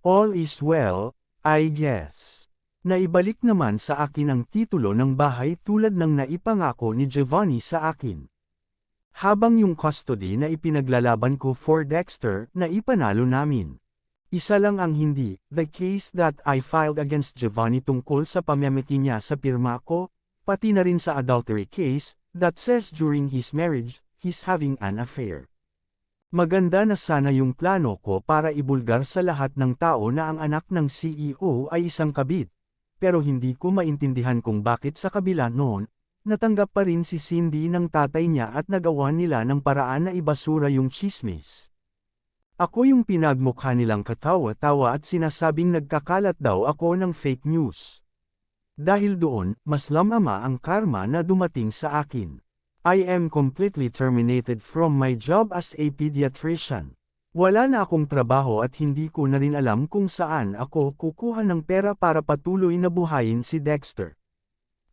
All is well, I guess. Naibalik naman sa akin ang titulo ng bahay tulad ng naipangako ni Giovanni sa akin. Habang yung custody na ipinaglalaban ko for Dexter na ipanalo namin. Isa lang ang hindi, the case that I filed against Giovanni tungkol sa pamamiti niya sa pirma ko, pati na rin sa adultery case, that says during his marriage, he's having an affair. Maganda na sana yung plano ko para ibulgar sa lahat ng tao na ang anak ng CEO ay isang kabit, pero hindi ko maintindihan kung bakit sa kabila noon, natanggap pa rin si Cindy ng tatay niya at nagawa nila ng paraan na ibasura yung chismis. Ako yung pinagmukha nilang katawa-tawa at sinasabing nagkakalat daw ako ng fake news. Dahil doon, mas lamama ang karma na dumating sa akin. I am completely terminated from my job as a pediatrician. Wala na akong trabaho at hindi ko na rin alam kung saan ako kukuha ng pera para patuloy na buhayin si Dexter.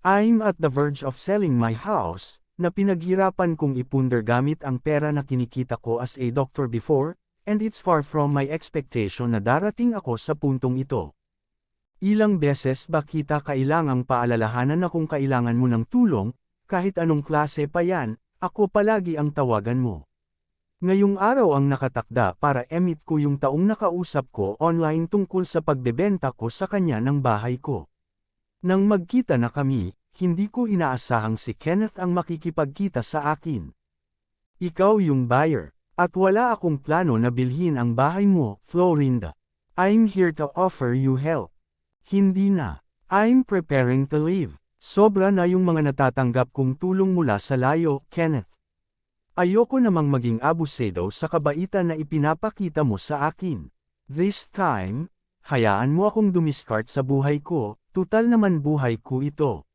I'm at the verge of selling my house, na pinaghirapan kong ipundar gamit ang pera na kinikita ko as a doctor before, and it's far from my expectation na darating ako sa puntong ito. Ilang beses ba kita kailangang paalalahanan na kung kailangan mo ng tulong, kahit anong klase pa yan, ako palagi ang tawagan mo. Ngayong araw ang nakatakda para emit ko yung taong nakausap ko online tungkol sa pagbebenta ko sa kanya ng bahay ko. Nang magkita na kami, hindi ko inaasahang si Kenneth ang makikipagkita sa akin. Ikaw yung buyer. At wala akong plano na bilhin ang bahay mo, Florinda. I'm here to offer you help. Hindi na. I'm preparing to leave. Sobra na yung mga natatanggap kong tulong mula sa layo, Kenneth. Ayoko namang maging abusado sa kabaitan na ipinapakita mo sa akin. This time, hayaan mo akong dumiskart sa buhay ko, tutal naman buhay ko ito.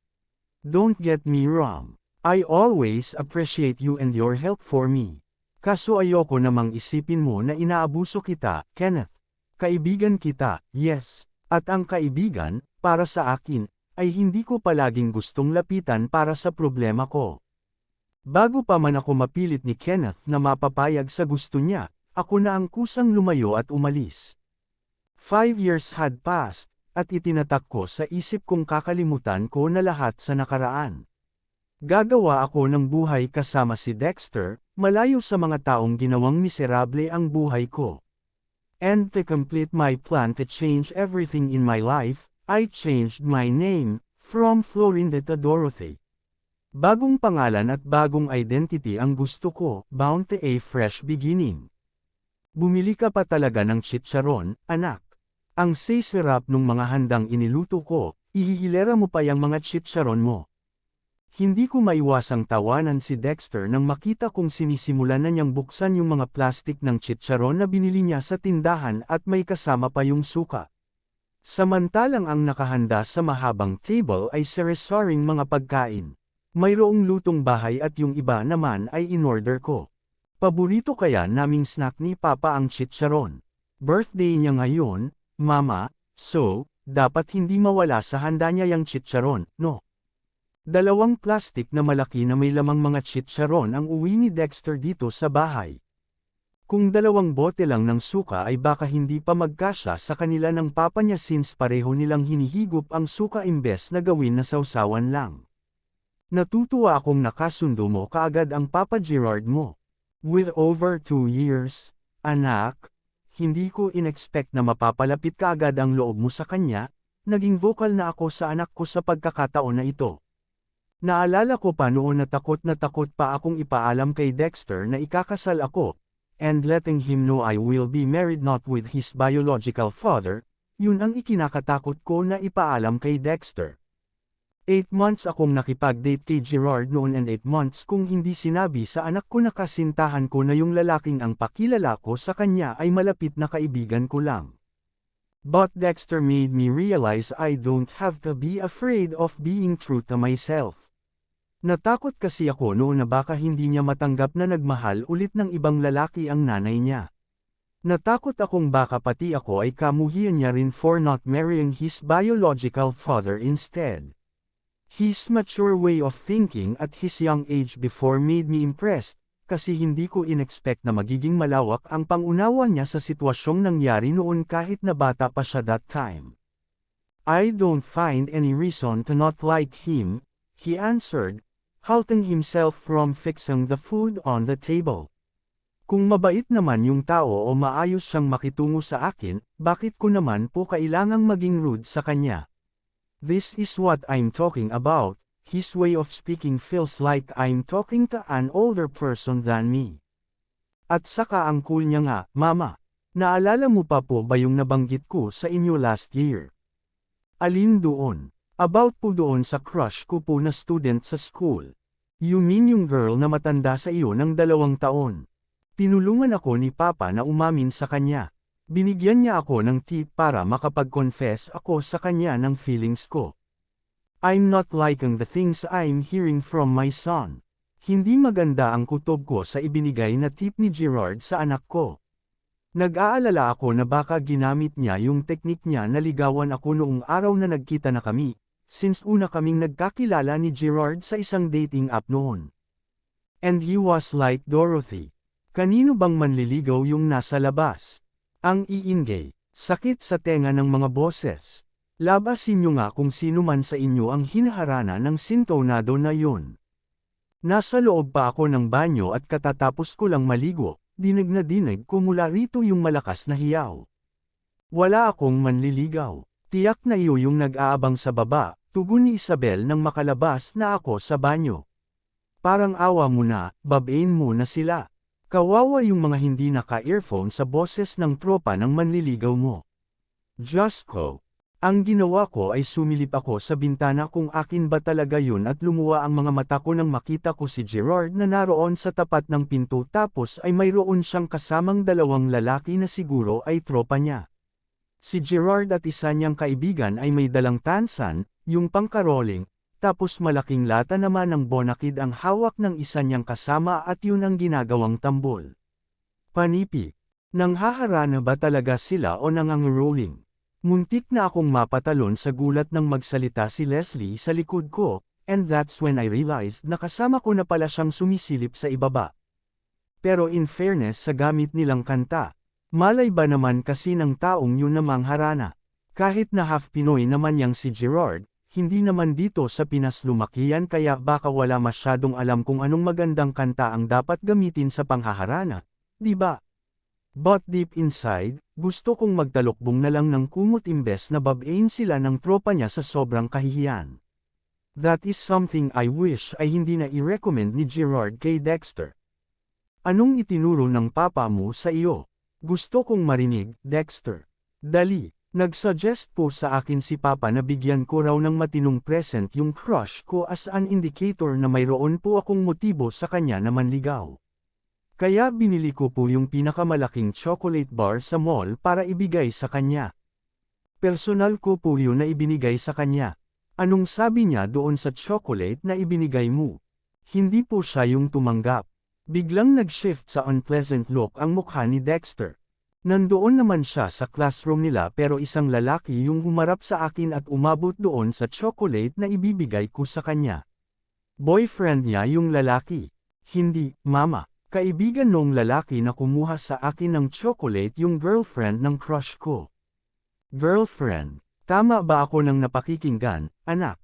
Don't get me wrong. I always appreciate you and your help for me. Kaso ayoko namang isipin mo na inaabuso kita, Kenneth. Kaibigan kita, yes. At ang kaibigan, para sa akin, ay hindi ko palaging gustong lapitan para sa problema ko. Bago pa man ako mapilit ni Kenneth na mapapayag sa gusto niya, ako na ang kusang lumayo at umalis. 5 years had passed, at itinatak ko sa isip kong kakalimutan ko na lahat sa nakaraan. Gagawa ako ng buhay kasama si Dexter, malayo sa mga taong ginawang miserable ang buhay ko. And to complete my plan to change everything in my life, I changed my name, from Florinda to Dorothy. Bagong pangalan at bagong identity ang gusto ko, bound to a fresh beginning. Bumili ka pa talaga ng chicharon, anak. Ang sisirap nung mga handang iniluto ko, ihihilera mo pa yung mga chicharon mo. Hindi ko maiwasang tawanan si Dexter nang makita kong sinisimulan na niyang buksan yung mga plastik ng chicharon na binili niya sa tindahan at may kasama pa yung suka. Samantalang ang nakahanda sa mahabang table ay sari-saring mga pagkain. Mayroong lutong bahay at yung iba naman ay in-order ko. Paborito kaya naming snack ni Papa ang chicharon. Birthday niya ngayon, Mama, so, dapat hindi mawala sa handa niya yung chicharon, no? 2 plastik na malaki na may lamang mga chicharon ang uwi ni Dexter dito sa bahay. Kung 2 bote lang ng suka ay baka hindi pa magkasya sa kanila ng papa niya since pareho nilang hinihigop ang suka imbes na gawin na sausawan lang. Natutuwa akong nakasundo mo kaagad ang Papa Gerard mo. With over 2 years, anak, hindi ko inexpect na mapapalapit kaagad ang loob mo sa kanya, naging vocal na ako sa anak ko sa pagkakataon na ito. Naalala ko pa noon na takot pa akong ipaalam kay Dexter na ikakasal ako, and letting him know I will be married not with his biological father, yun ang ikinakatakot ko na ipaalam kay Dexter. 8 months akong nakipag-date kay Gerard noon and 8 months kung hindi sinabi sa anak ko na kasintahan ko na yung lalaking ang pakilala ko sa kanya ay malapit na kaibigan ko lang. But Dexter made me realize I don't have to be afraid of being true to myself. Natakot kasi ako noon na baka hindi niya matanggap na nagmahal ulit ng ibang lalaki ang nanay niya. Natakot akong baka pati ako ay kamuhian niya rin for not marrying his biological father instead. His mature way of thinking at his young age before made me impressed, kasi hindi ko inexpect na magiging malawak ang pangunawa niya sa sitwasyong nangyari noon kahit na bata pa siya that time. I don't find any reason to not like him, he answered, halting himself from fixing the food on the table. Kung mabait naman yung tao o maayos siyang makitungo sa akin, bakit ko naman po kailangang maging rude sa kanya? This is what I'm talking about. His way of speaking feels like I'm talking to an older person than me. At saka ang cool niya nga, Mama. Naalala mo pa po ba yung nabanggit ko sa inyo last year? Alin doon? About po doon sa crush ko po na student sa school. You mean yung girl na matanda sa iyo ng 2 taon? Tinulungan ako ni Papa na umamin sa kanya. Binigyan niya ako ng tip para makapag-confess ako sa kanya ng feelings ko. I'm not liking the things I'm hearing from my son. Hindi maganda ang kutob ko sa ibinigay na tip ni Gerard sa anak ko. Nag-aalala ako na baka ginamit niya yung teknik niya na ligawan ako noong araw na nagkita na kami, since una kaming nagkakilala ni Gerard sa isang dating app noon. And he was like Dorothy. Kanino bang manliligaw yung nasa labas? Ang iingay, sakit sa tenga ng mga boses. Labasin nyo nga kung sino man sa inyo ang hinaharana ng sintonado na yun. Nasa loob pa ako ng banyo at katatapos ko lang maligo, dinig na dinig ko mula rito yung malakas na hiyaw. Wala akong manliligaw. Tiyak na iyo yung nag-aabang sa baba, tugon ni Isabel nang makalabas na ako sa banyo. Parang awa mo na, babain mo na sila. Kawawa yung mga hindi naka-earphone sa boses ng tropa ng manliligaw mo. Diyos ko. Ang ginawa ko ay sumilip ako sa bintana kung akin ba talaga yun at lumuwa ang mga mata ko nang makita ko si Gerard na naroon sa tapat ng pinto tapos ay mayroon siyang kasamang 2 lalaki na siguro ay tropa niya. Si Gerard at isa niyang kaibigan ay may dalang tansan, yung pangkaroling, tapos malaking lata naman ng bonakid ang hawak ng isa niyang kasama at yun ang ginagawang tambol. Panipi. Nanghaharana ba talaga sila o nangangaroling? Muntik na akong mapatalon sa gulat nang magsalita si Leslie sa likod ko, and that's when I realized na kasama ko na pala siyang sumisilip sa ibaba. Pero in fairness sa gamit nilang kanta, malay ba naman kasi ng taong yun na mangharana? Kahit na half Pinoy naman yang si Gerard, hindi naman dito sa Pinas lumaki yan kaya baka wala masyadong alam kung anong magandang kanta ang dapat gamitin sa panghaharana, di ba? But deep inside, gusto kong magtalokbong na lang ng kumot imbes na babain sila ng tropa niya sa sobrang kahihiyan. That is something I wish ay hindi na i-recommend ni Gerard kay Dexter. Anong itinuro ng papa mo sa iyo? Gusto kong marinig, Dexter. Dali, nag-suggest po sa akin si Papa na bigyan ko raw ng matinong present yung crush ko as an indicator na mayroon po akong motibo sa kanya na manligaw. Kaya binili ko po yung pinakamalaking chocolate bar sa mall para ibigay sa kanya. Personal ko po yun na ibinigay sa kanya. Anong sabi niya doon sa chocolate na ibinigay mo? Hindi po siya yung tumanggap. Biglang nag-shift sa unpleasant look ang mukha ni Dexter. Nandoon naman siya sa classroom nila pero isang lalaki yung humarap sa akin at umabot doon sa chocolate na ibibigay ko sa kanya. Boyfriend niya yung lalaki. Hindi, Mama. Kaibigan nung lalaki na kumuha sa akin ng chocolate yung girlfriend ng crush ko. Girlfriend? Tama ba ako nang napakikinggan, anak?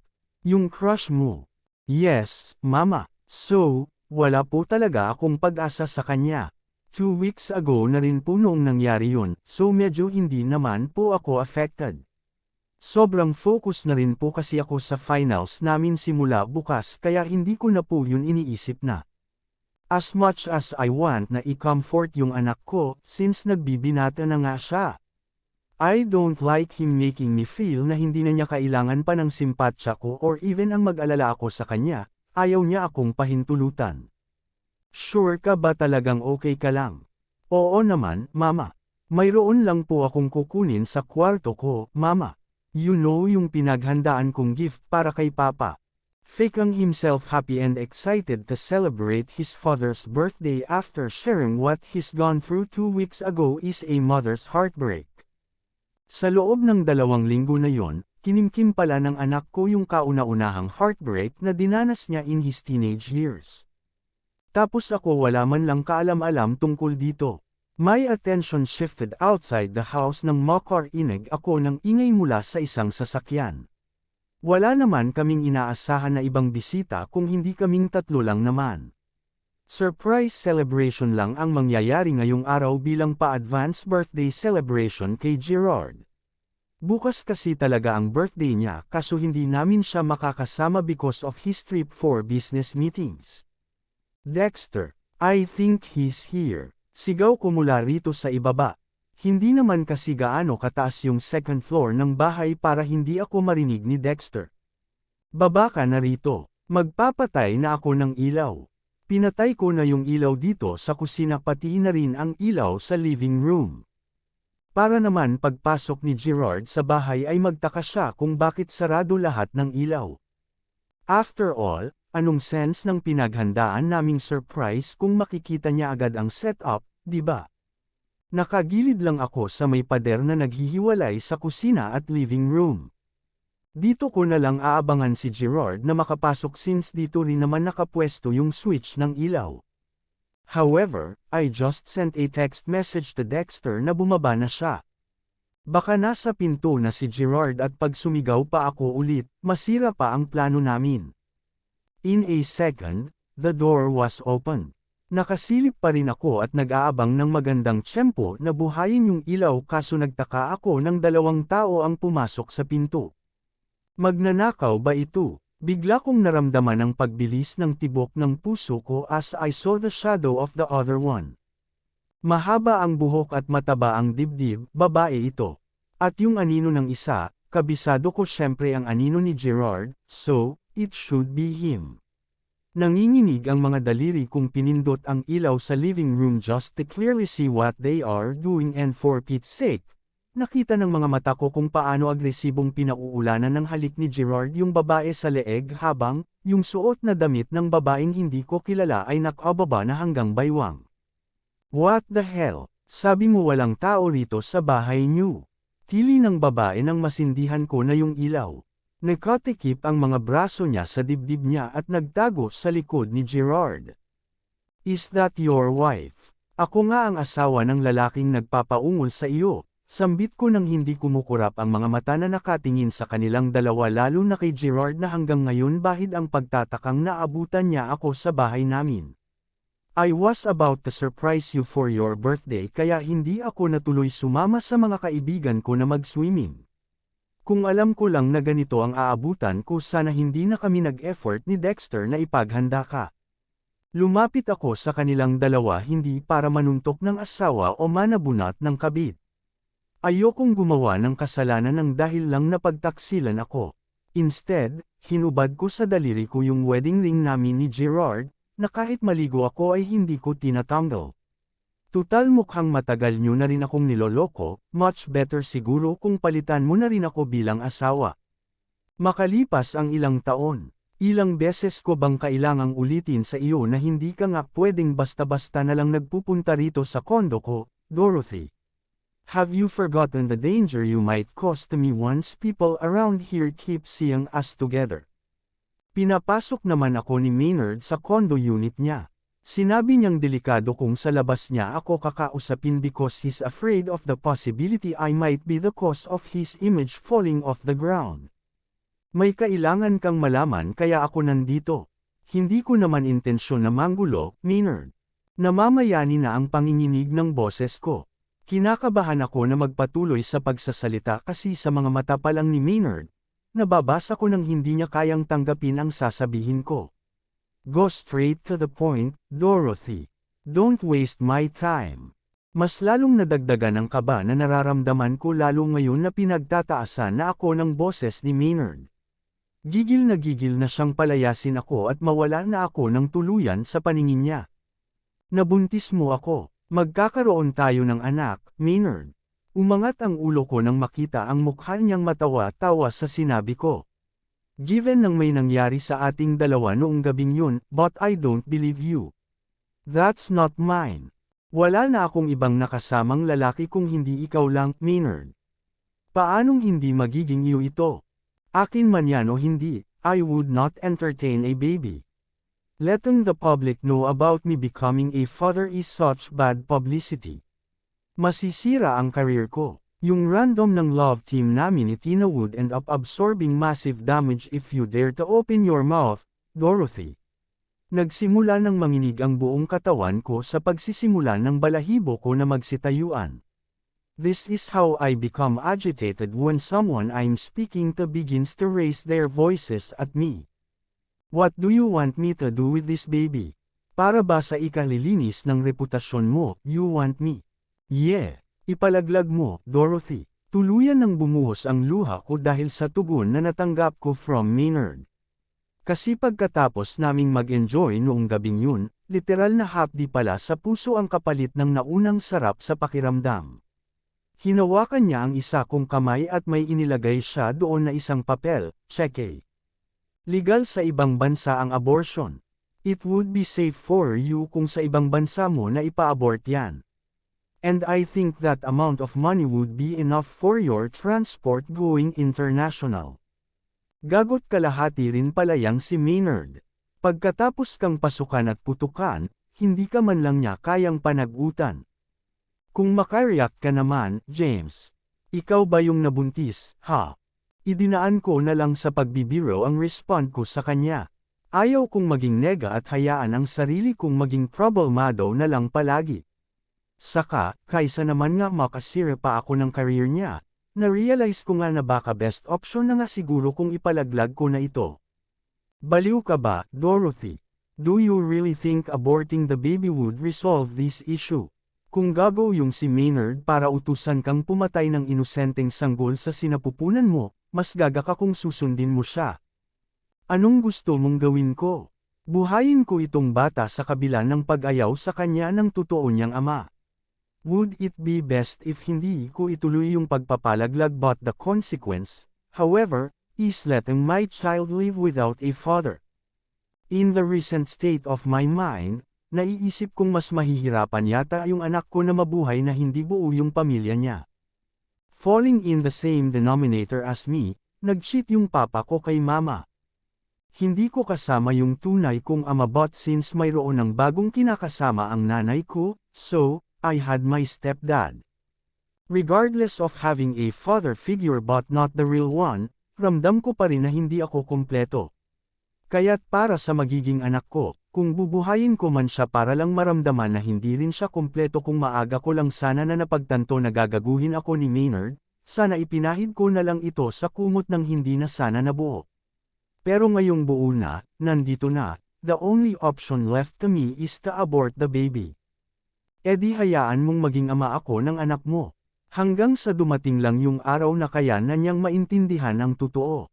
Yung crush mo? Yes, Mama. So, wala po talaga akong pag-asa sa kanya. 2 weeks ago na rin po noong nangyari yun, so medyo hindi naman po ako affected. Sobrang focus na rin po kasi ako sa finals namin simula bukas kaya hindi ko na po yun iniisip na. As much as I want na i-comfort yung anak ko, since nagbibinata na nga siya. I don't like him making me feel na hindi na niya kailangan pa ng simpatsya ko or even ang mag-alala ako sa kanya, ayaw niya akong pahintulutan. Sure ka ba talagang okay ka lang? Oo naman, Mama. Mayroon lang po akong kukunin sa kwarto ko, Mama. You know yung pinaghandaan kong gift para kay Papa. Faking himself happy and excited to celebrate his father's birthday after sharing what he's gone through 2 weeks ago is a mother's heartbreak. Sa loob ng 2 linggo na yon, kinimkim pala ng anak ko yung kauna-unahang heartbreak na dinanas niya in his teenage years. Tapos ako wala man lang kaalam-alam tungkol dito. My attention shifted outside the house nang makarinig ako ng ingay mula sa isang sasakyan. Wala naman kaming inaasahan na ibang bisita kung hindi kaming tatlo lang naman. Surprise celebration lang ang mangyayari ngayong araw bilang pa-advance birthday celebration kay Gerard. Bukas kasi talaga ang birthday niya kaso hindi namin siya makakasama because of his trip for business meetings. Dexter, I think he's here. Sigaw ko mula rito sa ibaba. Hindi naman kasi gaano kataas yung second floor ng bahay para hindi ako marinig ni Dexter. Baba ka na rito. Magpapatay na ako ng ilaw. Pinatay ko na yung ilaw dito sa kusina pati na rin ang ilaw sa living room. Para naman pagpasok ni Gerard sa bahay ay magtaka siya kung bakit sarado lahat ng ilaw. After all, anong sense ng pinaghandaan naming surprise kung makikita niya agad ang setup, di ba? Nakagilid lang ako sa may pader na naghihiwalay sa kusina at living room. Dito ko na lang aabangan si Gerard na makapasok since dito rin naman nakapwesto yung switch ng ilaw. However, I just sent a text message to Dexter na bumaba na siya. Baka nasa pinto na si Gerard at pag sumigaw pa ako ulit, masira pa ang plano namin. In a second, the door was open. Nakasilip pa rin ako at nag-aabang ng magandang tiyempo na buhayin yung ilaw kaso nagtaka ako ng dalawang tao ang pumasok sa pinto. Magnanakaw ba ito? Bigla kong naramdaman ang pagbilis ng tibok ng puso ko as I saw the shadow of the other one. Mahaba ang buhok at mataba ang dibdib, babae ito. At yung anino ng isa, kabisado ko syempre ang anino ni Gerard, so, it should be him. Nanginginig ang mga daliri kung pinindot ang ilaw sa living room just to clearly see what they are doing and for Pete's sake. Nakita ng mga mata ko kung paano agresibong pinauulanan ng halik ni Gerard yung babae sa leeg habang, yung suot na damit ng babaeng hindi ko kilala ay nakababa na hanggang baywang. What the hell? Sabi mo walang tao rito sa bahay niyo. Tili ng babae nang masindihan ko na yung ilaw. Nakatikip ang mga braso niya sa dibdib niya at nagtago sa likod ni Gerard. Is that your wife? Ako nga ang asawa ng lalaking nagpapaungol sa iyo. Sambit ko nang hindi kumukurap ang mga mata na nakatingin sa kanilang dalawa lalo na kay Gerard na hanggang ngayon bahid ang pagtatakang naabutan niya ako sa bahay namin. I was about to surprise you for your birthday kaya hindi ako natuloy sumama sa mga kaibigan ko na mag-swimming. Kung alam ko lang na ganito ang aabutan ko sana hindi na kami nag-effort ni Dexter na ipaghanda ka. Lumapit ako sa kanilang dalawa hindi para manuntok ng asawa o manabunat ng kabit. Ayokong gumawa ng kasalanan ng dahil lang napagtaksilan ako. Instead, hinubad ko sa daliri ko yung wedding ring namin ni Gerard, na kahit maligo ako ay hindi ko tinatanggal. Tutal mukhang matagal nyo na rin akong niloloko, much better siguro kung palitan mo na rin ako bilang asawa. Makalipas ang ilang taon, ilang beses ko bang kailangang ulitin sa iyo na hindi ka nga pwedeng basta-basta na lang nagpupunta rito sa kondo ko, Dorothy? Have you forgotten the danger you might cause to me once people around here keep seeing us together? Pinapasok naman ako ni Maynard sa condo unit niya. Sinabi niyang delikado kung sa labas niya ako kakausapin because he's afraid of the possibility I might be the cause of his image falling off the ground. May kailangan kang malaman kaya ako nandito. Hindi ko naman intensyon na manggulo, Maynard. Namamayani na ang panginginig ng boses ko. Kinakabahan ako na magpatuloy sa pagsasalita kasi sa mga mata pa lang ni Maynard, nababasa ko nang hindi niya kayang tanggapin ang sasabihin ko. Go straight to the point, Dorothy. Don't waste my time. Mas lalong nadagdagan ang kaba na nararamdaman ko lalo ngayon na pinagtataasan na ako ng boses ni Maynard. Gigil na siyang palayasin ako at mawala na ako ng tuluyan sa paningin niya. Nabuntis mo ako. Magkakaroon tayo ng anak, Maynard. Umangat ang ulo ko nang makita ang mukha niyang matawa-tawa sa sinabi ko. Given nang may nangyari sa ating dalawa noong gabing yun, but I don't believe you. That's not mine. Wala na akong ibang nakasamang lalaki kung hindi ikaw lang, Maynard. Paanong hindi magiging iyo ito? Akin man yan o hindi, I would not entertain a baby. Letting the public know about me becoming a father is such bad publicity. Masisira ang career ko. Yung random ng love team namin ni Tina would end up absorbing massive damage if you dare to open your mouth, Dorothy. Nagsimula ng manginig ang buong katawan ko sa pagsisimula ng balahibo ko na magsitayuan. This is how I become agitated when someone I'm speaking to begins to raise their voices at me. What do you want me to do with this baby? Para ba sa ikalilinis ng reputasyon mo, you want me? Yeah. Ipalaglag mo, Dorothy. Tuluyan nang bumuhos ang luha ko dahil sa tugon na natanggap ko from Maynard. Kasi pagkatapos naming mag-enjoy noong gabing yun, literal na hapdi pala sa puso ang kapalit ng naunang sarap sa pakiramdam. Hinawakan niya ang isa kong kamay at may inilagay siya doon na isang papel, cheque. Legal sa ibang bansa ang abortion. It would be safe for you kung sa ibang bansa mo na ipa-abort yan. And I think that amount of money would be enough for your transport going international. Gagot kalahati rin pala yang si Maynard. Pagkatapos kang pasukan at putukan, hindi ka man lang niya kayang panagutan. Kung makariyak ka naman, James. Ikaw ba yung nabuntis, ha? Idinaan ko na lang sa pagbibiro ang respond ko sa kanya. Ayaw kong maging nega at hayaan ang sarili kong maging problemado na lang palagi. Saka, kaysa naman nga makasira pa ako ng career niya, na-realize ko nga na baka best option na nga siguro kung ipalaglag ko na ito. Baliw ka ba, Dorothy? Do you really think aborting the baby would resolve this issue? Kung gago yung si Maynard para utusan kang pumatay ng inosenteng sanggol sa sinapupunan mo, mas gaga ka kung susundin mo siya. Anong gusto mong gawin ko? Buhayin ko itong bata sa kabila ng pag-ayaw sa kanya ng totoo niyang ama. Would it be best if hindi ko ituloy yung pagpapalaglag but the consequence, however, is letting my child live without a father? In the recent state of my mind, naiisip kong mas mahihirapan yata yung anak ko na mabuhay na hindi buo yung pamilya niya. Falling in the same denominator as me, nag-cheat yung papa ko kay mama. Hindi ko kasama yung tunay kong ama but since mayroon ng bagong kinakasama ang nanay ko, so, I had my stepdad. Regardless of having a father figure but not the real one, ramdam ko pa rin na hindi ako kumpleto. Kaya't para sa magiging anak ko, kung bubuhayin ko man siya para lang maramdaman na hindi rin siya kumpleto kung maaga ko lang sana na napagtanto na gagaguhin ako ni Maynard, sana ipinahid ko na lang ito sa kumot ng hindi na sana nabuo. Pero ngayong buo na, nandito na, the only option left to me is to abort the baby. E di hayaan mong maging ama ako ng anak mo. Hanggang sa dumating lang yung araw na kaya na niyang maintindihan ang totoo.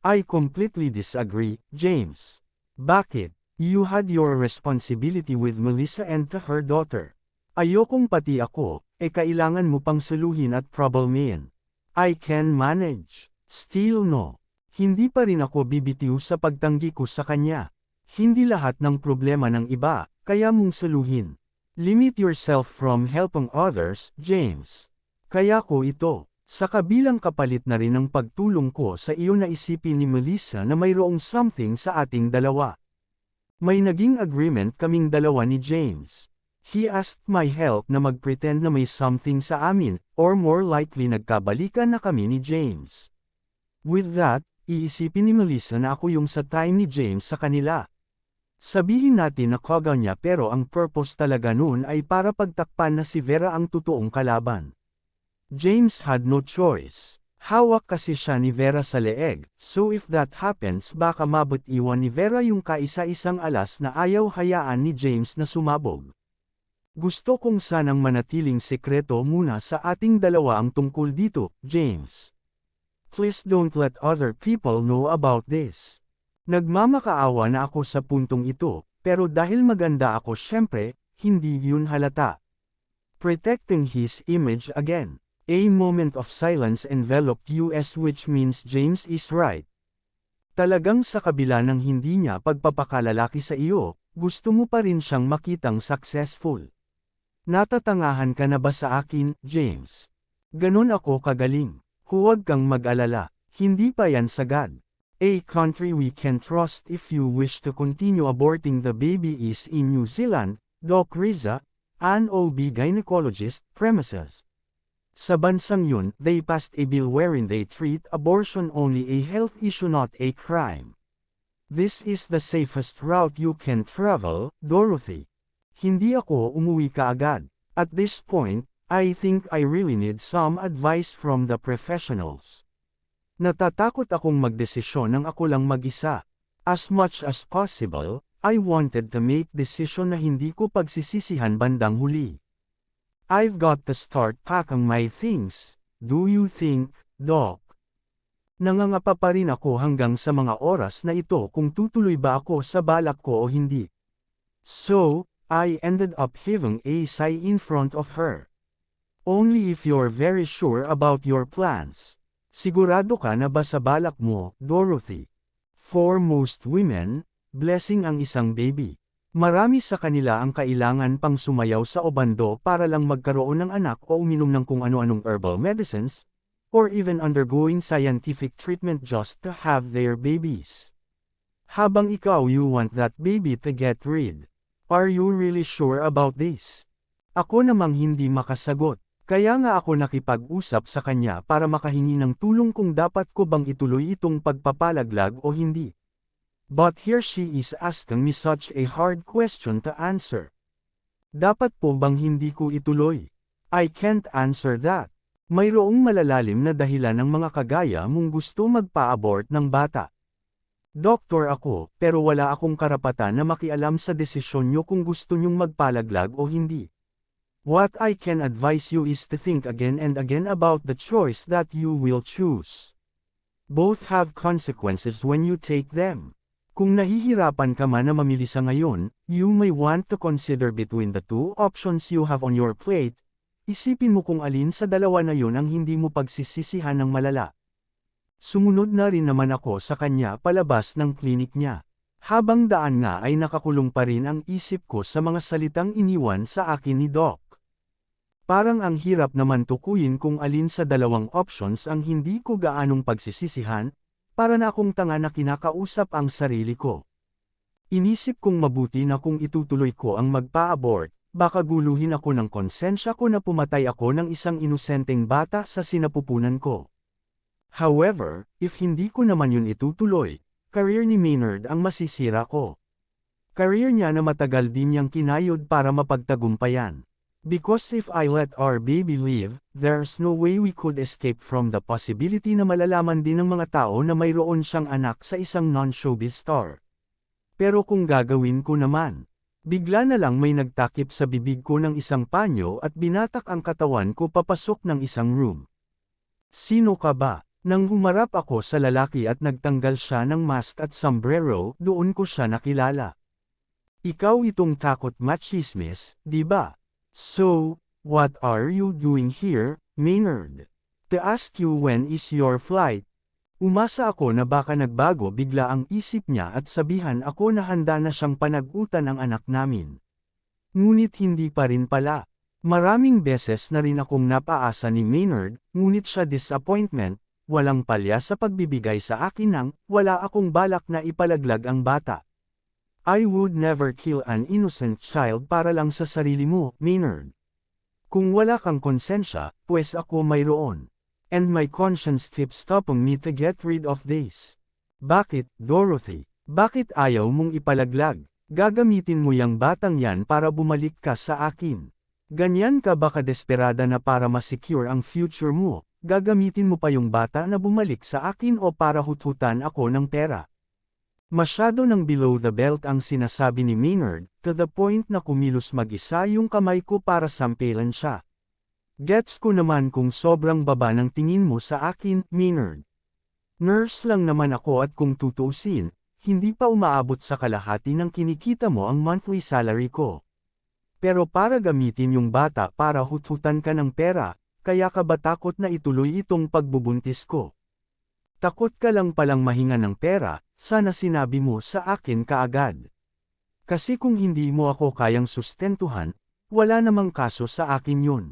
I completely disagree, James. Bakit? You had your responsibility with Melissa and to her daughter. Ayokong pati ako, kailangan mo pang saluhin at problemain. I can manage. Still no. Hindi pa rin ako bibitiw sa pagtanggi ko sa kanya. Hindi lahat ng problema ng iba, kaya mong saluhin. Limit yourself from helping others, James. Kaya ko ito. Sa kabilang kapalit na rin ng pagtulong ko sa iyo na isipin ni Melissa na mayroong something sa ating dalawa. May naging agreement kaming dalawa ni James. He asked my help na mag-pretend na may something sa amin, or more likely nagkabalikan na kami ni James. With that, iisipin ni Melissa na ako yung sa time ni James sa kanila. Sabihin natin na kaga niya pero ang purpose talaga noon ay para pagtakpan na si Vera ang totoong kalaban. James had no choice. Hawak kasi siya ni Vera sa leeg, so if that happens baka mabot iwan ni Vera yung kaisa-isang alas na ayaw hayaan ni James na sumabog. Gusto kong sanang manatiling sekreto muna sa ating dalawa ang tungkol dito, James. Please don't let other people know about this. Nagmamakaawa na ako sa puntong ito, pero dahil maganda ako syempre, hindi yun halata. Protecting his image again. A moment of silence enveloped us which means James is right. Talagang sa kabila ng hindi niya pagpapakalalaki sa iyo, gusto mo pa rin siyang makitang successful. Natatangahan ka na ba sa akin, James? Ganon ako kagaling. Huwag kang mag-alala. Hindi pa yan sagad. A country we can trust if you wish to continue aborting the baby is in New Zealand, Doc Riza, an OB gynecologist, premises. Sa bansang yun, they passed a bill wherein they treat abortion only a health issue not a crime. This is the safest route you can travel, Dorothy. Hindi ako umuwi kaagad. At this point, I think I really need some advice from the professionals. Natatakot akong magdesisyon ng ako lang mag-isa. As much as possible, I wanted to make decision na hindi ko pagsisisihan bandang huli. I've got to start packing my things. Do you think, Doc? Nangangapa pa rin ako hanggang sa mga oras na ito kung tutuloy ba ako sa balak ko o hindi. So, I ended up having a sigh in front of her. Only if you're very sure about your plans. Sigurado ka na ba sa balak mo, Dorothy? For most women, blessing ang isang baby. Marami sa kanila ang kailangan pang sumayaw sa obando para lang magkaroon ng anak o uminom ng kung ano-anong herbal medicines, or even undergoing scientific treatment just to have their babies. Habang ikaw you want that baby to get rid. Are you really sure about this? Ako namang hindi makasagot. Kaya nga ako nakipag-usap sa kanya para makahingi ng tulong kung dapat ko bang ituloy itong pagpapalaglag o hindi. But here she is asking me such a hard question to answer. Dapat po bang hindi ko ituloy? I can't answer that. Mayroong malalalim na dahilan ng mga kagaya mong gusto magpa-abort ng bata. Doktor ako, pero wala akong karapatan na makialam sa desisyon nyo kung gusto nyong magpalaglag o hindi. What I can advise you is to think again and again about the choice that you will choose. Both have consequences when you take them. Kung nahihirapan ka man na mamili sa ngayon, you may want to consider between the two options you have on your plate. Isipin mo kung alin sa dalawa na yun ang hindi mo pagsisisihan ng malala. Sumunod na rin naman ako sa kanya palabas ng klinik niya. Habang daan nga ay nakakulong pa rin ang isip ko sa mga salitang iniwan sa akin ni Doc. Parang ang hirap naman tukuyin kung alin sa dalawang options ang hindi ko gaanong pagsisisihan, para na akong tanga na kinakausap ang sarili ko. Inisip kong mabuti na kung itutuloy ko ang magpa-abort, baka guluhin ako ng konsensya ko na pumatay ako ng isang inosenteng bata sa sinapupunan ko. However, if hindi ko naman yun itutuloy, career ni Maynard ang masisira ko. Career niya na matagal din niyang kinayod para mapagtagumpayan. Because if I let our baby live, there's no way we could escape from the possibility na malalaman din ng mga tao na mayroon siyang anak sa isang non-showbiz star. Pero kung gagawin ko naman, bigla na lang may nagtakip sa bibig ko ng isang panyo at binatak ang katawan ko papasok ng isang room. Sino ka ba? Nang humarap ako sa lalaki at nagtanggal siya ng mask at sombrero, doon ko siya nakilala. Ikaw itong takot machismis, di ba? So, what are you doing here, Maynard? To ask you when is your flight? Umasa ako na baka nagbago bigla ang isip niya at sabihan ako na handa na siyang panagutan ang anak namin. Ngunit hindi pa rin pala. Maraming beses na rin akong napaasa ni Maynard, ngunit siya disappointment, walang palya sa pagbibigay sa akin nang wala akong balak na ipalaglag ang bata. I would never kill an innocent child para lang sa sarili mo, Maynard. Kung wala kang konsensya, pues ako mayroon. And my conscience keeps stopping me to get rid of this. Bakit, Dorothy? Bakit ayaw mong ipalaglag? Gagamitin mo yang batang yan para bumalik ka sa akin. Ganyan ka ba kadesperada na para masecure ang future mo? Gagamitin mo pa yung bata na bumalik sa akin o para hututan ako ng pera? Masyado ng below the belt ang sinasabi ni Maynard, to the point na kumilos mag-isa yung kamay ko para sampelan siya. Gets ko naman kung sobrang baba ng tingin mo sa akin, Maynard. Nurse lang naman ako at kung tutuusin, hindi pa umaabot sa kalahati ng kinikita mo ang monthly salary ko. Pero para gamitin yung bata para hututan ka ng pera, kaya ka ba takot na ituloy itong pagbubuntis ko? Takot ka lang palang mahinga ng pera, sana sinabi mo sa akin kaagad. Kasi kung hindi mo ako kayang sustentuhan, wala namang kaso sa akin yun.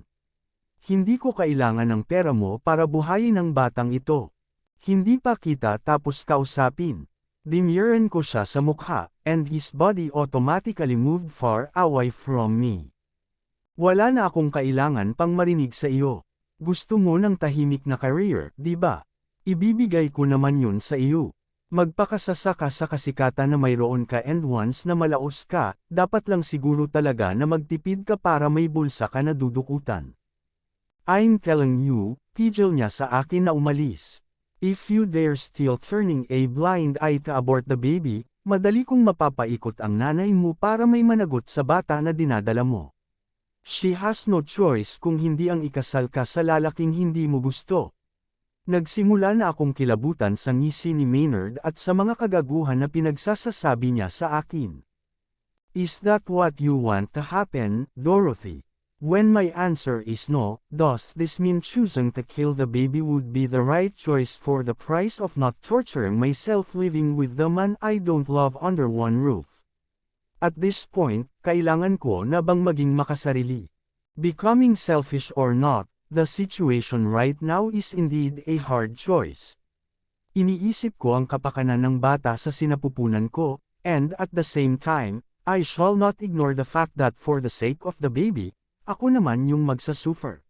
Hindi ko kailangan ng pera mo para buhayin ang batang ito. Hindi pa kita tapos kausapin. Diniran ko siya sa mukha, and his body automatically moved far away from me. Wala na akong kailangan pang marinig sa iyo. Gusto mo ng tahimik na career, di ba? Ibibigay ko naman yun sa iyo. Magpakasasaka sa kasikatan na mayroon ka and once na malaos ka, dapat lang siguro talaga na magtipid ka para may bulsa ka na dudukutan. I'm telling you, pigil niya sa akin na umalis. If you dare still turning a blind eye to abort the baby, madali kong mapapaikot ang nanay mo para may managot sa bata na dinadala mo. She has no choice kung hindi ang ikasal ka sa lalaking hindi mo gusto. Nagsimula na akong kilabutan sa ngisi ni Maynard at sa mga kagaguhan na pinagsasasabi niya sa akin. Is that what you want to happen, Dorothy? When my answer is no, does this mean choosing to kill the baby would be the right choice for the price of not torturing myself living with the man I don't love under one roof? At this point, kailangan ko na bang maging makasarili? Becoming selfish or not, the situation right now is indeed a hard choice. Iniisip ko ang kapakanan ng bata sa sinapupunan ko, and at the same time, I shall not ignore the fact that for the sake of the baby, ako naman yung magsasuffer.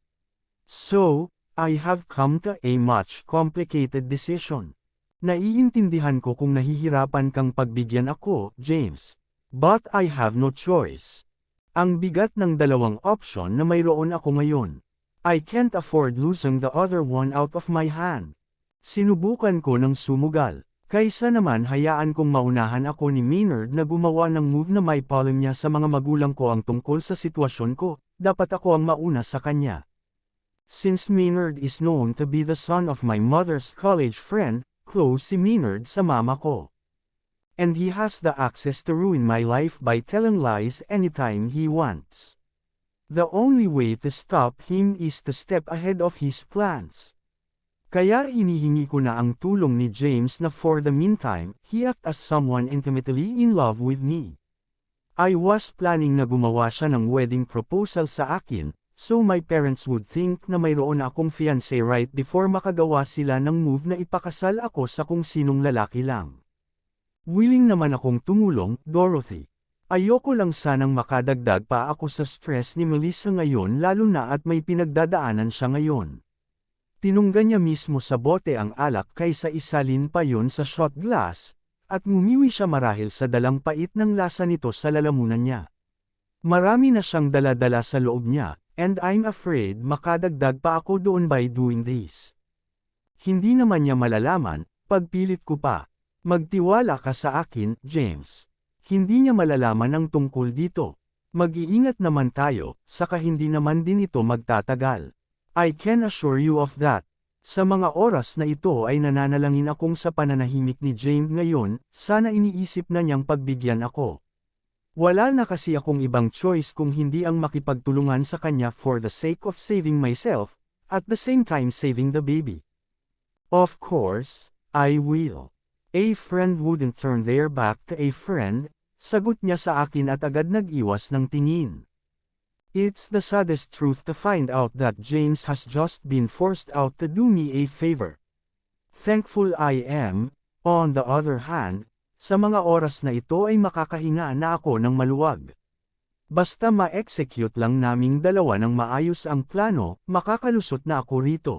So, I have come to a much complicated decision. Naiintindihan ko kung nahihirapan kang pagbigyan ako, James. But I have no choice. Ang bigat ng dalawang option na mayroon ako ngayon. I can't afford losing the other one out of my hand. Sinubukan ko ng sumugal. Kaysa naman hayaan kong maunahan ako ni Maynard na gumawa ng move na may paalam niya sa mga magulang ko ang tungkol sa sitwasyon ko, dapat ako ang mauna sa kanya. Since Maynard is known to be the son of my mother's college friend, close si Maynard sa mama ko. And he has the access to ruin my life by telling lies anytime he wants. The only way to stop him is to step ahead of his plans. Kaya hinihingi ko na ang tulong ni James na for the meantime, he act as someone intimately in love with me. I was planning na gumawa siya ng wedding proposal sa akin, so my parents would think na mayroon akong fiancé right before makagawa sila ng move na ipakasal ako sa kung sinong lalaki lang. Willing naman akong tumulong, Dorothy. Ayoko lang sanang makadagdag pa ako sa stress ni Melissa ngayon lalo na at may pinagdadaanan siya ngayon. Tinungga niya mismo sa bote ang alak kaysa isalin pa yon sa shot glass, at ngumiwi siya marahil sa dalang pait ng lasa nito sa lalamunan niya. Marami na siyang dala-dala sa loob niya, and I'm afraid makadagdag pa ako doon by doing this. Hindi naman niya malalaman, pagpilit ko pa. Magtiwala ka sa akin, James. Hindi niya malalaman ang tungkol dito. Mag-iingat naman tayo, saka hindi naman din ito magtatagal. I can assure you of that. Sa mga oras na ito ay nananalangin akong sa pananahimik ni James ngayon, sana iniisip na niyang pagbigyan ako. Wala na kasi akong ibang choice kung hindi ang makipagtulungan sa kanya for the sake of saving myself, at the same time saving the baby. Of course, I will. A friend wouldn't turn their back to a friend, sagot niya sa akin at agad nag-iwas ng tingin. It's the saddest truth to find out that James has just been forced out to do me a favor. Thankful I am, on the other hand, sa mga oras na ito ay makakahinga na ako ng maluwag. Basta ma-execute lang naming dalawa ng maayos ang plano, makakalusot na ako rito.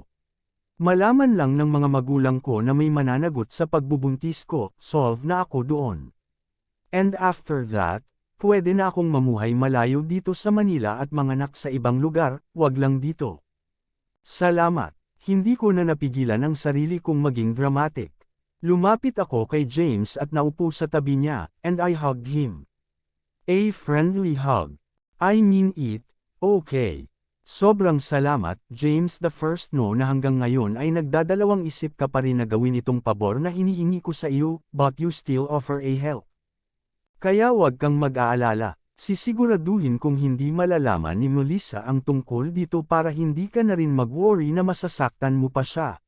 Malaman lang ng mga magulang ko na may mananagot sa pagbubuntis ko, solve na ako doon. And after that, pwede na akong mamuhay malayo dito sa Manila at manganak sa ibang lugar, wag lang dito. Salamat, hindi ko na napigilan ang sarili kong maging dramatic. Lumapit ako kay James at naupo sa tabi niya, and I hugged him. A friendly hug. I mean it, okay. Sobrang salamat, James the first no na hanggang ngayon ay nagdadalawang isip ka pa rin na gawin itong pabor na hinihingi ko sa iyo, but you still offer a help. Kaya wag kang mag-aalala, sisiguraduhin kung hindi malalaman ni Melissa ang tungkol dito para hindi ka na rin mag-worry na masasaktan mo pa siya.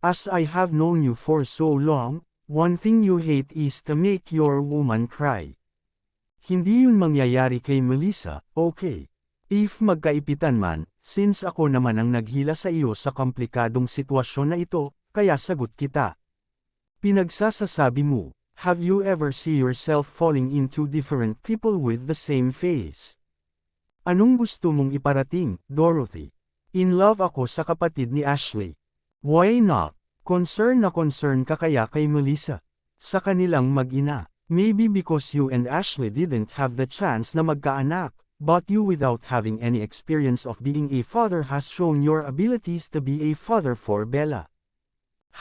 As I have known you for so long, one thing you hate is to make your woman cry. Hindi yun mangyayari kay Melissa, okay. If magkaipitan man, since ako naman ang naghila sa iyo sa komplikadong sitwasyon na ito, kaya sagot kita. Pinagsasasabi mo, have you ever see yourself falling into different people with the same face? Anong gusto mong iparating, Dorothy? In love ako sa kapatid ni Ashley. Why not? Concern ka kaya kay Melissa. Sa kanilang mag-ina. Maybe because you and Ashley didn't have the chance na magkaanak, but you without having any experience of being a father has shown your abilities to be a father for Bella.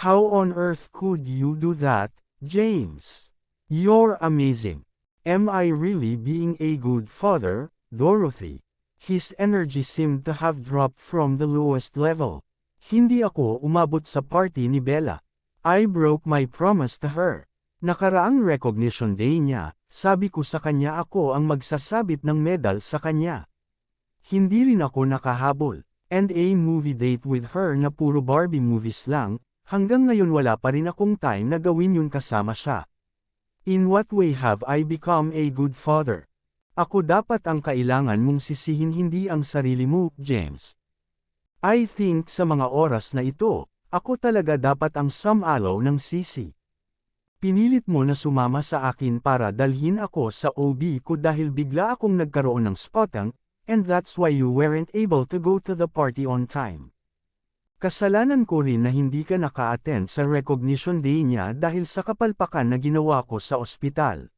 How on earth could you do that, James? You're amazing. Am I really being a good father, Dorothy? His energy seemed to have dropped from the lowest level. Hindi ako umabot sa party ni Bella. I broke my promise to her. Nakaraang recognition day niya, sabi ko sa kanya ako ang magsasabit ng medal sa kanya. Hindi rin ako nakahabol, and a movie date with her na puro Barbie movies lang, hanggang ngayon wala pa rin akong time na gawin yun kasama siya. In what way have I become a good father? Ako dapat ang kailangan mong sisihin hindi ang sarili mo, James. I think sa mga oras na ito, ako talaga dapat ang sumalaw ng sisi. Pinilit mo na sumama sa akin para dalhin ako sa OB ko dahil bigla akong nagkaroon ng spotang, and that's why you weren't able to go to the party on time. Kasalanan ko rin na hindi ka naka-attend sa recognition day niya dahil sa kapalpakan na ginawa ko sa ospital.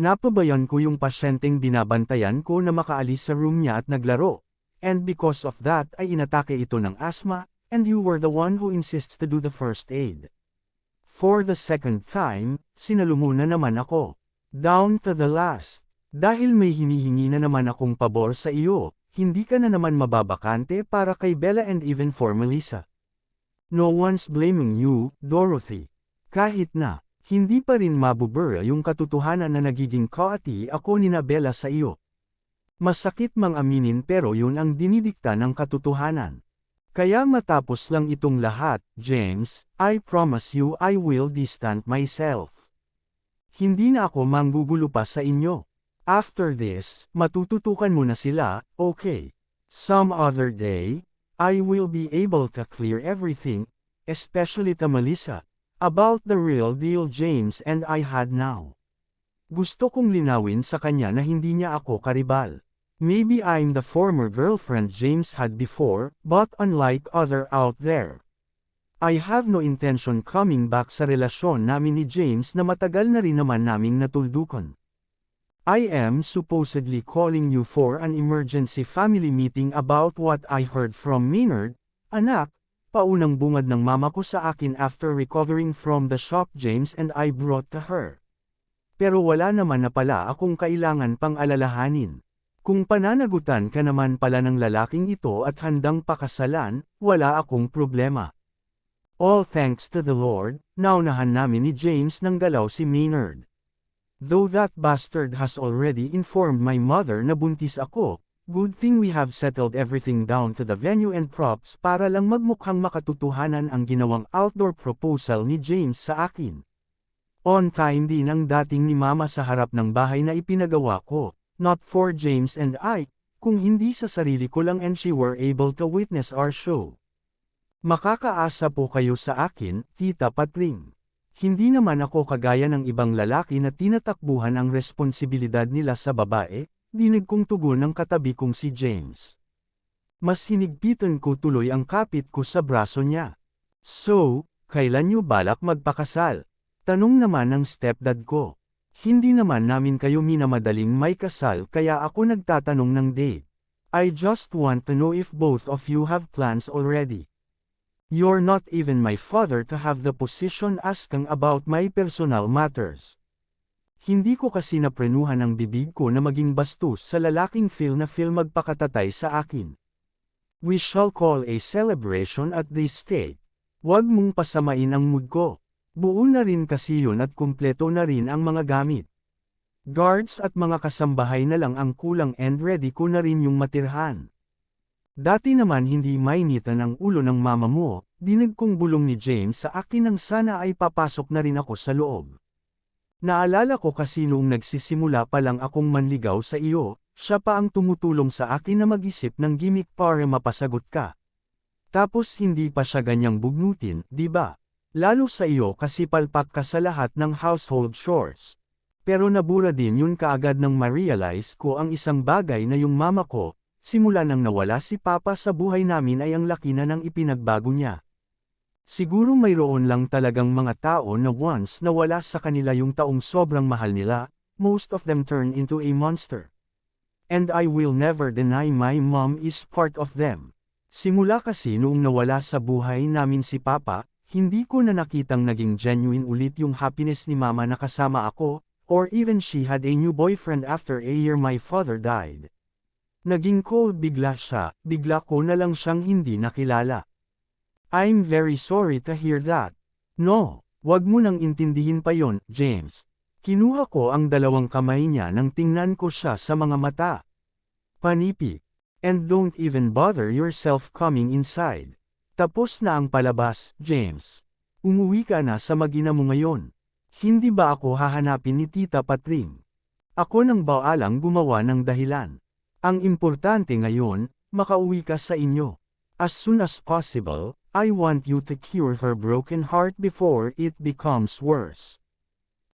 Napabayan ko yung pasyenteng binabantayan ko na makaalis sa room niya at naglaro, and because of that ay inatake ito ng asthma, and you were the one who insists to do the first aid. For the second time, sinalubong na naman ako. Down to the last. Dahil may hinihingi na naman akong pabor sa iyo, hindi ka na naman mababakante para kay Bella and even for Melissa. No one's blaming you, Dorothy. Kahit na, hindi pa rin mabubura yung katotohanan na nagiging kaati ako ni Bella sa iyo. Masakit mang aminin pero yun ang dinidikta ng katotohanan. Kaya matapos lang itong lahat, James, I promise you I will distance myself. Hindi na ako manggugulo pa sa inyo. After this, matututukan mo na sila, okay. Some other day, I will be able to clear everything, especially to Melissa, about the real deal James and I had now. Gusto kong linawin sa kanya na hindi niya ako karibal. Maybe I'm the former girlfriend James had before, but unlike other out there. I have no intention coming back sa relasyon namin ni James na matagal na rin naman naming natuldukan. I am supposedly calling you for an emergency family meeting about what I heard from Maynard, anak, paunang bungad ng mama ko sa akin after recovering from the shock James and I brought to her. Pero wala naman na pala akong kailangan pang alalahanin. Kung pananagutan ka naman pala ng lalaking ito at handang pakasalan, wala akong problema. All thanks to the Lord, naunahan namin ni James ng galaw si Maynard. Though that bastard has already informed my mother na buntis ako, good thing we have settled everything down to the venue and props para lang magmukhang makatotohanan ang ginawang outdoor proposal ni James sa akin. On time din ang dating ni Mama sa harap ng bahay na ipinagawa ko. Not for James and I, kung hindi sa sarili ko lang and she were able to witness our show. Makakaasa po kayo sa akin, Tita Patring. Hindi naman ako kagaya ng ibang lalaki na tinatakbuhan ang responsibilidad nila sa babae, dinig kong tugon ng katabi kong si James. Mas hinigpitan ko tuloy ang kapit ko sa braso niya. So, kailan niyo balak magpakasal? Tanong naman ng stepdad ko. Hindi naman namin kayo minamadaling may kasal kaya ako nagtatanong ng date. I just want to know if both of you have plans already. You're not even my father to have the position asking about my personal matters. Hindi ko kasi naprenuhan ang bibig ko na maging bastos sa lalaking feel magpakatatay sa akin. We shall call a celebration at this state. Huwag mong pasamain ang mood ko. Buo na rin kasi yun at kumpleto na rin ang mga gamit. Guards at mga kasambahay na lang ang kulang and ready ko na rin yung matirhan. Dati naman hindi mainitan ang ulo ng mama mo, dinig kong bulong ni James sa akin nang sana ay papasok na rin ako sa loob. Naalala ko kasi noong nagsisimula pa lang akong manligaw sa iyo, siya pa ang tumutulong sa akin na mag-isip ng gimmick para mapasagot ka. Tapos hindi pa siya ganyang bugnutin, di ba? Lalo sa iyo kasi palpak ka sa lahat ng household chores. Pero nabura din yun kaagad nang ma-realize ko ang isang bagay na yung mama ko, simula nang nawala si Papa sa buhay namin ay ang laki na ng ipinagbago niya. Siguro mayroon lang talagang mga tao na once nawala sa kanila yung taong sobrang mahal nila, most of them turn into a monster. And I will never deny my mom is part of them. Simula kasi noong nawala sa buhay namin si Papa, hindi ko na nakitang naging genuine ulit yung happiness ni Mama na kasama ako, or even she had a new boyfriend after a year my father died. Naging cold bigla siya, bigla ko na lang siyang hindi nakilala. I'm very sorry to hear that. No, wag mo nang intindihin pa yon, James. Kinuha ko ang dalawang kamay niya nang tingnan ko siya sa mga mata. Panipik. And don't even bother yourself coming inside. Tapos na ang palabas, James. Umuwi ka na sa mag-ina mo ngayon. Hindi ba ako hahanapin ni Tita Patring? Ako nang baalang gumawa ng dahilan. Ang importante ngayon, makauwi ka sa inyo. As soon as possible, I want you to cure her broken heart before it becomes worse.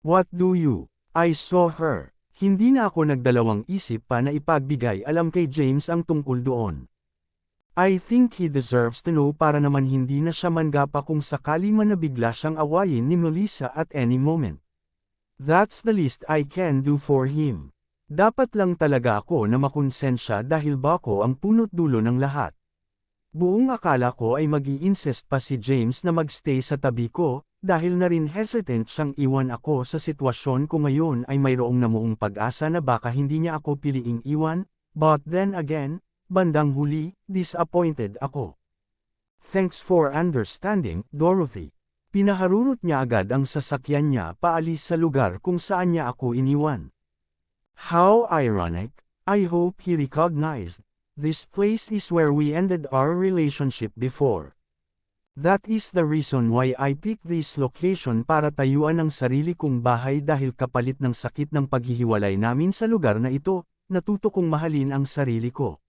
What do you? I saw her. Hindi na ako nagdalawang isip pa na ipagbigay alam kay James ang tungkol doon. I think he deserves to know para naman hindi na siya mangapa kung sakali man na bigla siyang awayin ni Melissa at any moment. That's the least I can do for him. Dapat lang talaga ako na makonsensya dahil bako ang punot dulo ng lahat. Buong akala ko ay mag-i-insist pa si James na magstay sa tabi ko, dahil na rin hesitant siyang iwan ako sa sitwasyon ko ngayon ay mayroong namuong pag-asa na baka hindi niya ako piliing iwan, but then again, bandang huli, disappointed ako. Thanks for understanding, Dorothy. Pinaharurot niya agad ang sasakyan niya paalis sa lugar kung saan niya ako iniwan. How ironic, I hope he recognized. This place is where we ended our relationship before. That is the reason why I picked this location para tayuan ang sarili kong bahay dahil kapalit ng sakit ng paghihiwalay namin sa lugar na ito, natuto kong mahalin ang sarili ko.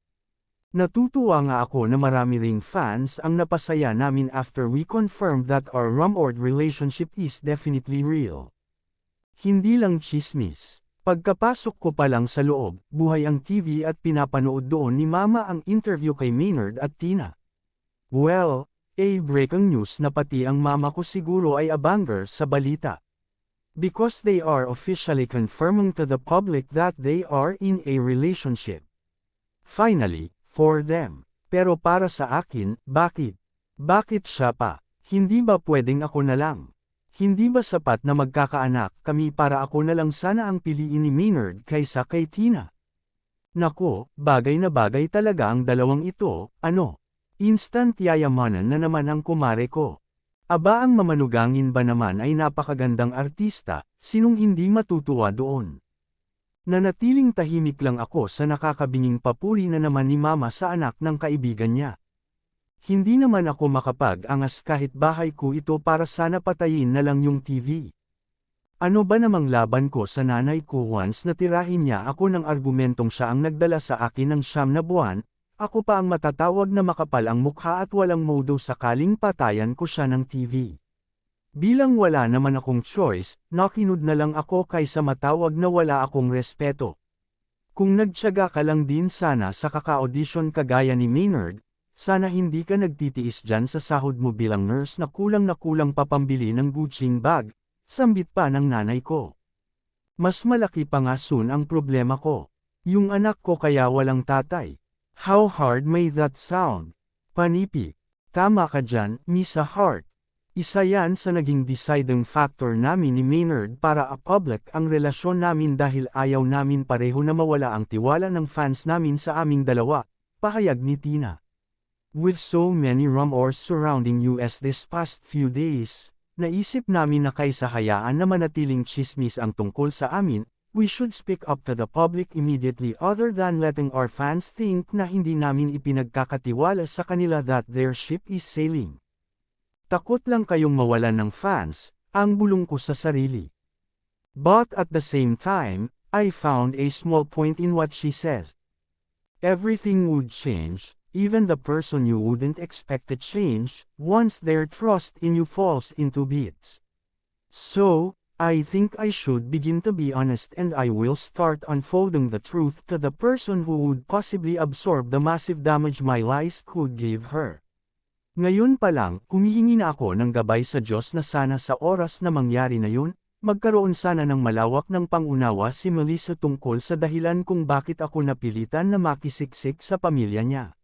Natutuwa nga ako na marami ring fans ang napasaya namin after we confirmed that our rumored relationship is definitely real. Hindi lang chismis. Pagkapasok ko pa lang sa loob, buhay ang TV at pinapanood doon ni Mama ang interview kay Maynard at Tina. Well, a breaking news na pati ang mama ko siguro ay abanger sa balita. Because they are officially confirming to the public that they are in a relationship. Finally, for them. Pero para sa akin, bakit? Bakit siya pa? Hindi ba pwedeng ako na lang? Hindi ba sapat na magkakaanak kami para ako na lang sana ang piliin ni Maynard kaysa kay Tina? Nako, bagay na bagay talaga ang dalawang ito, ano? Instant yayamanan na naman ang kumare ko. Aba ang mamanugangin ba naman ay napakagandang artista, sinong hindi matutuwa doon? Nanatiling tahimik lang ako sa nakakabinging papuri na naman ni Mama sa anak ng kaibigan niya. Hindi naman ako makapag-angas kahit bahay ko ito para sana patayin na lang yung TV. Ano ba namang laban ko sa nanay ko once na tirahin niya ako ng argumentong siya ang nagdala sa akin ng 9 na buwan, ako pa ang matatawag na makapal ang mukha at walang modo sakaling patayan ko siya ng TV. Bilang wala naman akong choice, nakinud na lang ako kaysa matawag na wala akong respeto. Kung nagtiyaga ka lang din sana sa kaka-audition kagaya ni Maynard, sana hindi ka nagtitiis dyan sa sahod mo bilang nurse na kulang papambili ng Gucci bag, sambit pa ng nanay ko. Mas malaki pa nga soon ang problema ko. Yung anak ko kaya walang tatay. How hard may that sound? Panipik. Tama ka dyan, Misa Hart. Isa yan sa naging deciding factor namin ni Maynard para public ang relasyon namin dahil ayaw namin pareho na mawala ang tiwala ng fans namin sa aming dalawa, pahayag ni Tina. With so many rumors surrounding us this past few days, naisip namin na kaysa hayaan na manatiling chismis ang tungkol sa amin, we should speak up to the public immediately other than letting our fans think na hindi namin ipinagkakatiwala sa kanila that their ship is sailing. Takot lang kayong mawalan ng fans, ang bulong ko sa sarili. But at the same time, I found a small point in what she says. Everything would change, even the person you wouldn't expect to change, once their trust in you falls into bits. So, I think I should begin to be honest and I will start unfolding the truth to the person who would possibly absorb the massive damage my lies could give her. Ngayon pa lang, humihingi na ako ng gabay sa Diyos na sana sa oras na mangyari na yun, magkaroon sana ng malawak ng pangunawa si Melissa tungkol sa dahilan kung bakit ako napilitan na makisiksik sa pamilya niya.